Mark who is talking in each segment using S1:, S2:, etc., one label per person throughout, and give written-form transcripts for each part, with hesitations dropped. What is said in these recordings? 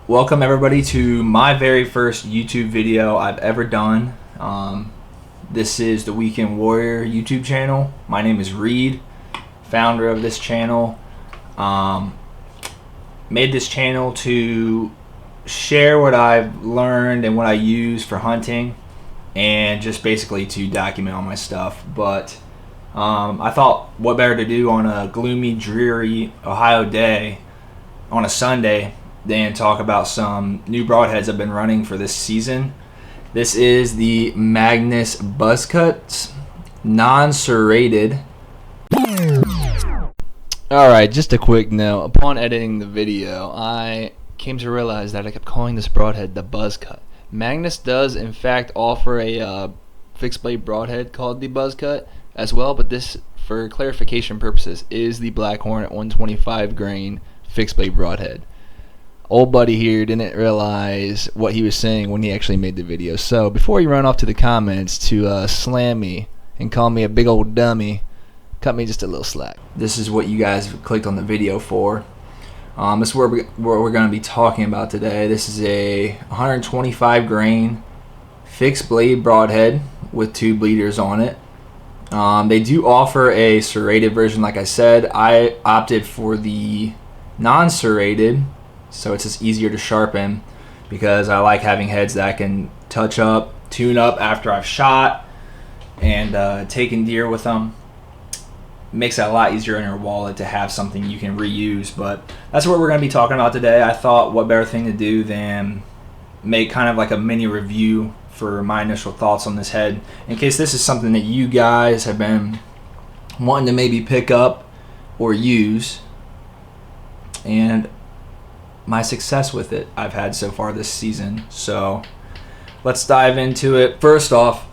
S1: Welcome everybody to my very first YouTube video I've ever done. This is the Weekend Warrior YouTube channel. My name is Reed, founder of this channel. Made this channel to share what I've learned and what I use for hunting, and just basically to document all my stuff. But I thought, what better to do on a gloomy, dreary Ohio day on a Sunday than talk about some new broadheads I've been running for this season. This is the Magnus Buzzcuts, non-serrated.
S2: Alright, just a quick note. Upon editing the video, I came to realize that I kept calling this broadhead the Buzzcut. Magnus does in fact offer a fixed blade broadhead called the Buzzcut as well, but this, for clarification purposes, is the Black Hornet 125 grain fixed blade broadhead. Old buddy here didn't realize what he was saying when he actually made the video. So before you run off to the comments to slam me and call me a big old dummy, cut me just a little slack.
S1: This is what you guys clicked on the video for. This is what we're going to be talking about today. This is a 125 grain fixed blade broadhead with 2 bleeders on it. They do offer a serrated version. Like I said, I opted for the non-serrated, so it's just easier to sharpen, because I like having heads that I can touch up, tune up after I've shot and taken deer with them. Makes it a lot easier in your wallet to have something you can reuse. But that's what we're going to be talking about today. I thought, what better thing to do than make kind of like a mini review for my initial thoughts on this head, in case this is something that you guys have been wanting to maybe pick up or use, and my success with it I've had so far this season. So let's dive into it. First off,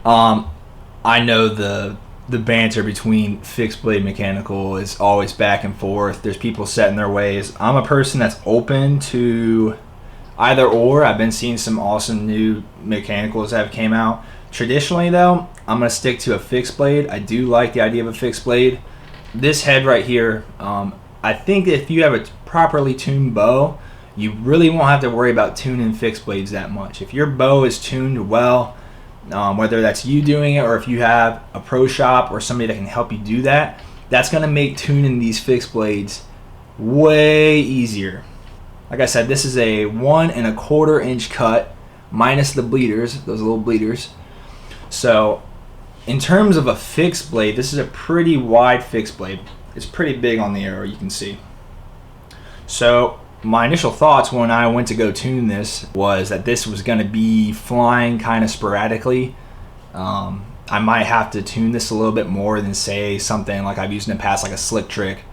S1: I know the banter between fixed blade mechanical is always back and forth. There's people set in their ways. I'm a person that's open to either or. I've been seeing some awesome new mechanicals that have came out. Traditionally though, I'm going to stick to a fixed blade. I do like the idea of a fixed blade. This head right here, I think if you have a properly tuned bow, you really won't have to worry about tuning fixed blades that much. If your bow is tuned well, whether that's you doing it or if you have a pro shop or somebody that can help you do that, that's going to make tuning these fixed blades way easier. Like I said, this is a 1 1/4 inch cut minus the bleeders, those little bleeders. So in terms of a fixed blade, this is a pretty wide fixed blade. It's pretty big on the arrow, you can see. So my initial thoughts when I went to go tune this was that this was going to be flying kind of sporadically. I might have to tune this a little bit more than, say, something like I've used in the past, like a Slick Trick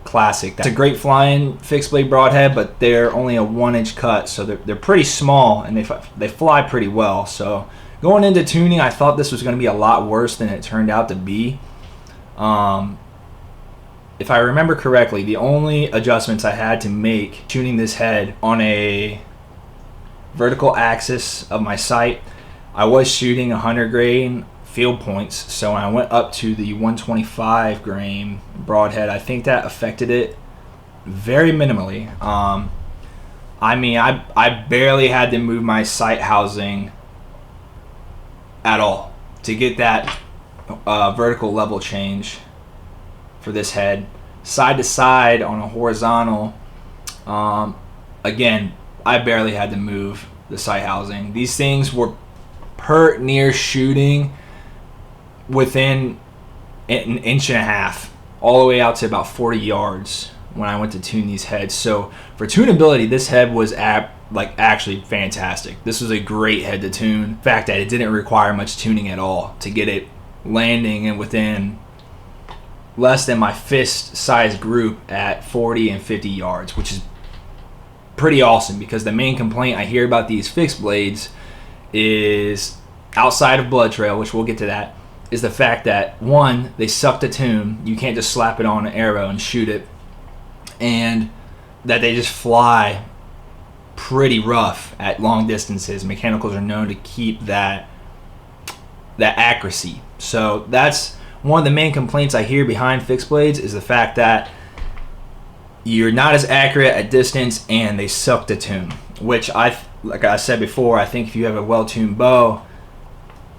S1: Classic. That's a great flying fixed blade broadhead, but they're only a 1 inch cut, so they're pretty small and they fly pretty well. So going into tuning, I thought this was going to be a lot worse than it turned out to be. If I remember correctly, the only adjustments I had to make tuning this head on a vertical axis of my sight, I was shooting 100 grain field points, so when I went up to the 125 grain broadhead, I think that affected it very minimally. I mean, I barely had to move my sight housing at all to get that vertical level change for this head. Side to side on a horizontal, again, I barely had to move the sight housing. These things were pert near shooting within an inch and a half, all the way out to about 40 yards when I went to tune these heads. So for tunability, this head was actually fantastic. This was a great head to tune. In fact, that it didn't require much tuning at all to get it landing and within less than my fist size group at 40 and 50 yards, which is pretty awesome, because the main complaint I hear about these fixed blades is, outside of blood trail, which we'll get to that, is the fact that, one, they suck to tune. You can't just slap it on an arrow and shoot it, and that they just fly pretty rough at long distances. Mechanicals are known to keep that accuracy. So that's one of the main complaints I hear behind fixed blades, is the fact that you're not as accurate at distance, and they suck to tune. Which like I said before, I think if you have a well-tuned bow,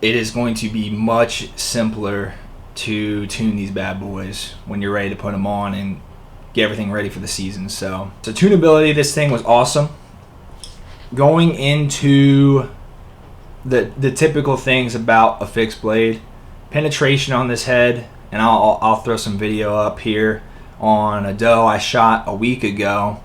S1: it is going to be much simpler to tune these bad boys when you're ready to put them on and get everything ready for the season. So tunability, this thing was awesome. Going into the typical things about a fixed blade, penetration on this head, and I'll throw some video up here on a doe I shot a week ago.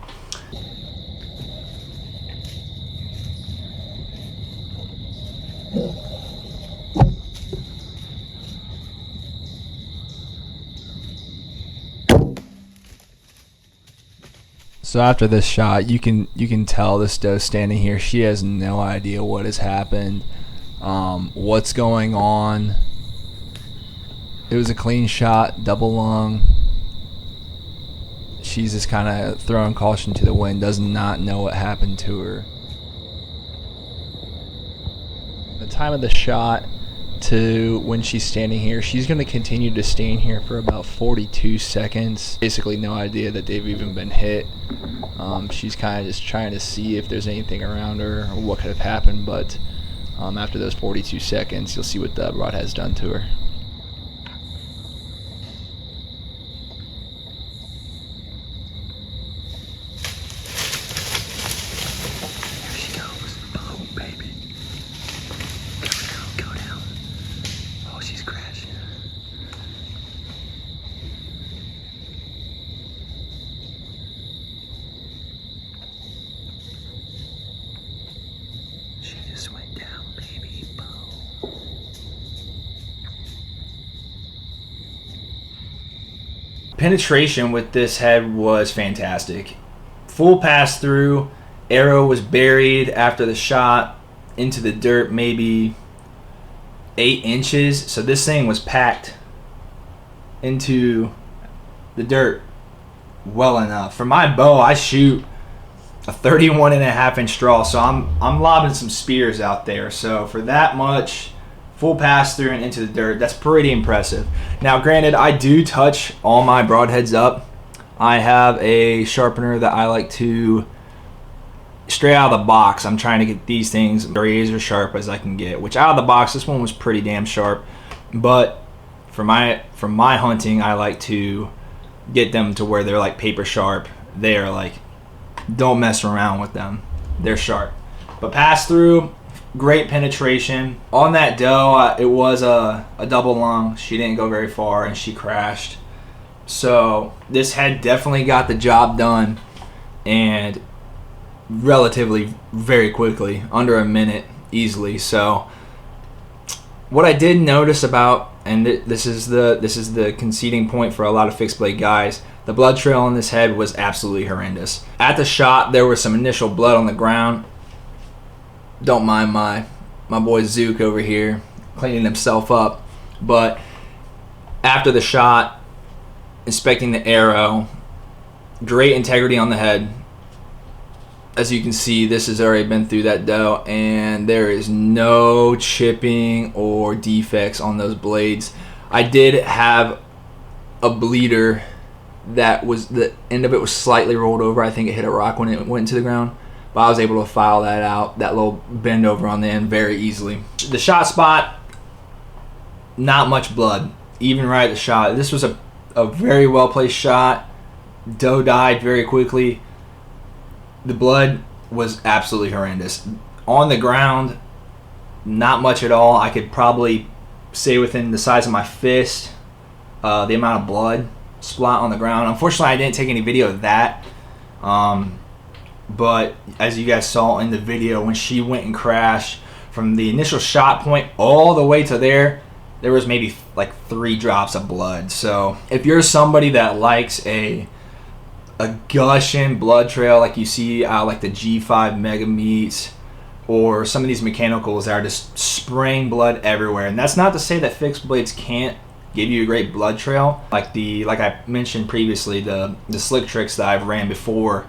S2: So after this shot, you can tell this doe standing here, she has no idea what has happened, what's going on. It was a clean shot, double lung. She's just kind of throwing caution to the wind, does not know what happened to her. The time of the shot to when she's standing here, she's going to continue to stand here for about 42 seconds. Basically no idea that they've even been hit. She's kind of just trying to see if there's anything around her or what could have happened, but after those 42 seconds, you'll see what the broadhead's done to her.
S1: Penetration with this head was fantastic. Full pass through, arrow was buried after the shot into the dirt maybe 8 inches, so this thing was packed into the dirt well enough. For my bow, I shoot a 31.5-inch draw, so I'm lobbing some spears out there. So for that much full pass through and into the dirt, that's pretty impressive. Now granted, I do touch all my broadheads up. I have a sharpener that I like to, straight out of the box, I'm trying to get these things razor sharp as I can get, which out of the box this one was pretty damn sharp, but for my hunting, I like to get them to where they're like paper sharp. They're like, don't mess around with them, they're sharp. But pass through, great penetration. On that doe, it was a double lung. She didn't go very far and she crashed. So this head definitely got the job done, and relatively very quickly, under a minute easily. So what I did notice about, and this is the conceding point for a lot of fixed blade guys, the blood trail on this head was absolutely horrendous. At the shot, there was some initial blood on the ground. Don't mind my boy Zook over here cleaning himself up, but after the shot, inspecting the arrow, great integrity on the head. As you can see, this has already been through that doe, and there is no chipping or defects on those blades. I did have a bleeder that was, the end of it was slightly rolled over. I think it hit a rock when it went into the ground, but I was able to file that out, that little bend over on the end, very easily. The shot spot, not much blood, even right at the shot. This was a very well placed shot. Doe died very quickly. The blood was absolutely horrendous. On the ground, not much at all. I could probably say within the size of my fist, the amount of blood splat on the ground. Unfortunately, I didn't take any video of that. But as you guys saw in the video, when she went and crashed, from the initial shot point all the way to there was maybe like 3 drops of blood. So if you're somebody that likes a gushing blood trail like you see out like the G5 Mega Meats or some of these mechanicals that are just spraying blood everywhere, and that's not to say that fixed blades can't give you a great blood trail. Like I mentioned previously, the slick tricks that I've ran before,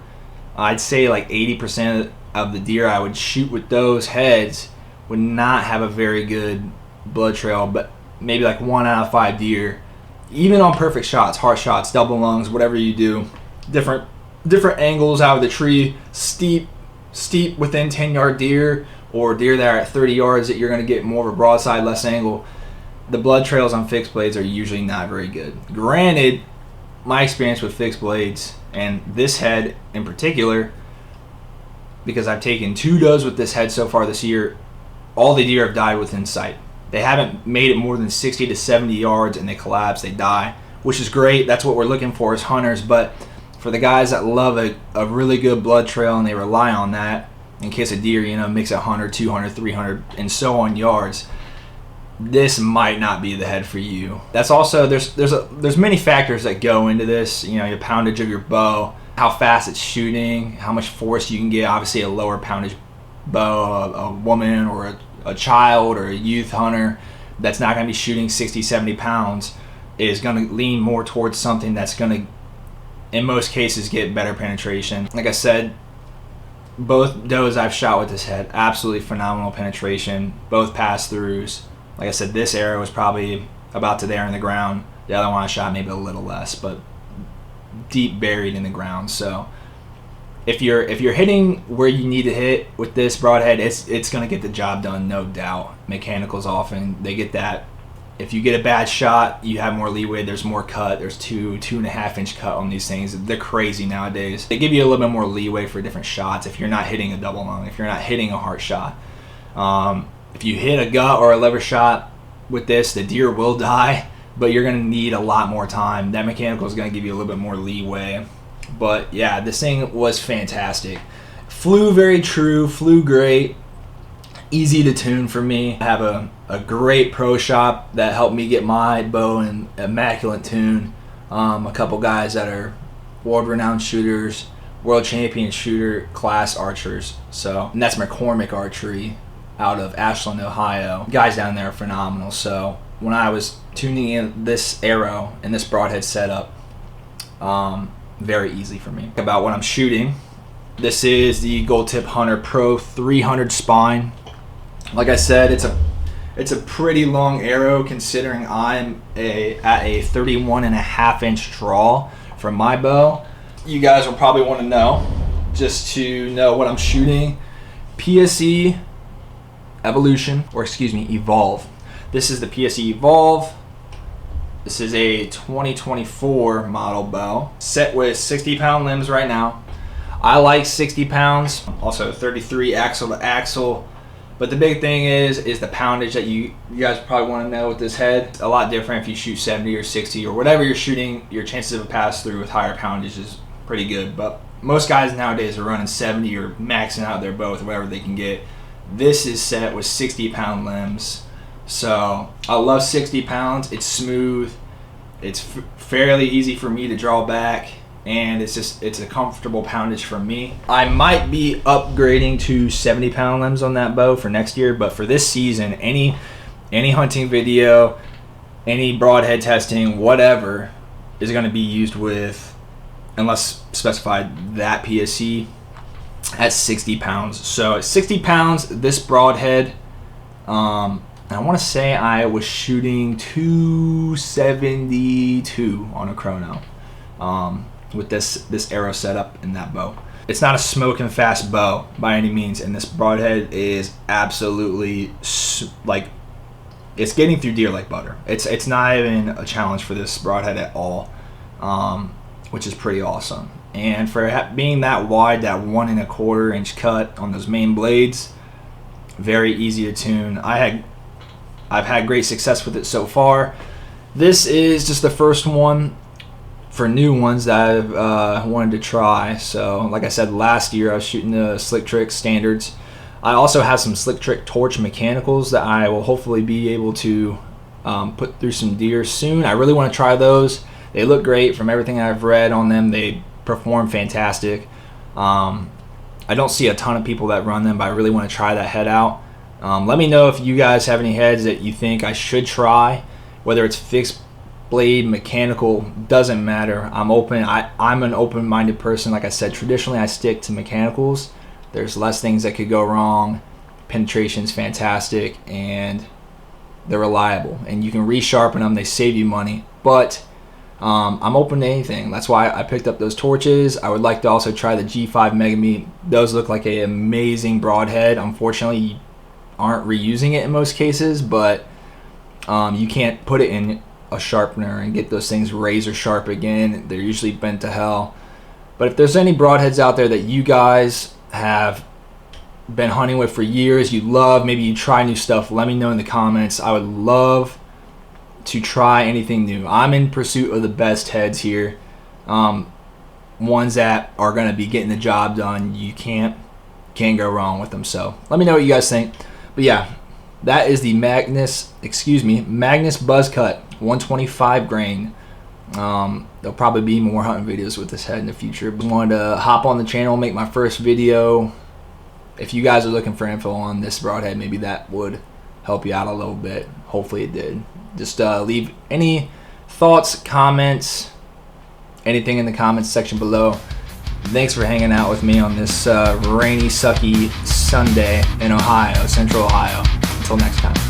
S1: I'd say like 80% of the deer I would shoot with those heads would not have a very good blood trail, but maybe like 1 out of 5 deer, even on perfect shots, heart shots, double lungs, whatever you do, different different angles out of the tree, steep within 10-yard deer, or deer that are at 30 yards that you're going to get more of a broadside, less angle. The blood trails on fixed blades are usually not very good. Granted, my experience with fixed blades, and this head in particular, because I've taken 2 does with this head so far this year, all the deer have died within sight. They haven't made it more than 60 to 70 yards and they collapse, they die, which is great. That's what we're looking for as hunters. But for the guys that love a really good blood trail and they rely on that in case a deer, makes 100, 200, 300, and so on yards, this might not be the head for you. That's also, there's many factors that go into this. Your poundage of your bow, how fast it's shooting, how much force you can get. Obviously, a lower poundage bow, a woman or a child or a youth hunter that's not going to be shooting 60, 70 pounds is going to lean more towards something that's going to, in most cases, get better penetration. Like I said, both does I've shot with this head, absolutely phenomenal penetration, both pass-throughs. Like I said, this arrow was probably about to there in the ground. The other one I shot maybe a little less, but deep buried in the ground. So if you're hitting where you need to hit with this broadhead, it's going to get the job done, no doubt. Mechanicals often, they get that. If you get a bad shot, you have more leeway. There's more cut. There's 2.5 inch cut on these things. They're crazy nowadays. They give you a little bit more leeway for different shots if you're not hitting a double lung, if you're not hitting a heart shot. If you hit a gut or a lever shot with this, the deer will die, but you're going to need a lot more time. That mechanical is going to give you a little bit more leeway. But yeah, this thing was fantastic. Flew very true, flew great, easy to tune for me. I have a great pro shop that helped me get my bow in immaculate tune. A couple guys that are world-renowned shooters, world champion shooter class archers. And that's McCormick Archery out of Ashland, Ohio. Guys down there are phenomenal. So when I was tuning in this arrow and this broadhead setup, very easy for me. About what I'm shooting, this is the Gold Tip Hunter Pro 300 spine. Like I said, it's a pretty long arrow considering I'm at a 31.5 inch draw from my bow. You guys will probably want to know, just to know what I'm shooting. PSE Evolve. This is the PSE Evolve. This is a 2024 model bow, set with 60 pound limbs right now. I like 60 pounds, also 33 axle to axle. But the big thing is the poundage that you guys probably want to know with this head. It's a lot different if you shoot 70 or 60 or whatever you're shooting. Your chances of a pass through with higher poundage is pretty good. But most guys nowadays are running 70 or maxing out their bow with whatever they can get. This is set with 60 pound limbs. So I love 60 pounds. It's smooth. It's fairly easy for me to draw back. And it's a comfortable poundage for me. I might be upgrading to 70 pound limbs on that bow for next year, but for this season, any hunting video, any broadhead testing, whatever, is going to be used with, unless specified, that PSE at 60 pounds. So at 60 pounds, this broadhead, I want to say I was shooting 272 on a chrono. With this arrow setup in that bow. It's not a smoking fast bow by any means, and this broadhead is absolutely like, it's getting through deer like butter. It's not even a challenge for this broadhead at all, which is pretty awesome. And for being that wide, that 1.25 inch cut on those main blades, very easy to tune. I've had great success with it so far. This is just the first one for new ones that I've wanted to try. So like I said, last year I was shooting the Slick Trick standards. I also have some Slick Trick torch mechanicals that I will hopefully be able to put through some deer soon. I really want to try those. They look great. From everything I've read on them, they perform fantastic. I don't see a ton of people that run them, but I really want to try that head out. Let me know if you guys have any heads that you think I should try, whether it's fixed blade, mechanical, doesn't matter. I'm open. I'm an open-minded person. Like I said, traditionally I stick to mechanicals. There's less things that could go wrong. Penetration's fantastic, and they're reliable. And you can resharpen them. They save you money. But I'm open to anything. That's why I picked up those torches. I would like to also try the G5 Mega Meat. Those look like an amazing broadhead. Unfortunately, you aren't reusing it in most cases, but you can't put it in a sharpener and get those things razor sharp again. They're usually bent to hell. But if there's any broadheads out there that you guys have been hunting with for years, you love, maybe you try new stuff, let me know in the comments. I would love to try anything new. I'm in pursuit of the best heads here, ones that are going to be getting the job done. You can't go wrong with them. So let me know what you guys think. But yeah, that is the Magnus Buzz Cut 125 grain. There'll probably be more hunting videos with this head in the future, but I wanted to hop on the channel, make my first video. If you guys are looking for info on this broadhead, maybe that would help you out a little bit. Hopefully it did. Just leave any thoughts, comments, anything in the comments section below. Thanks for hanging out with me on this rainy, sucky Sunday in Ohio, Central Ohio. Until next time.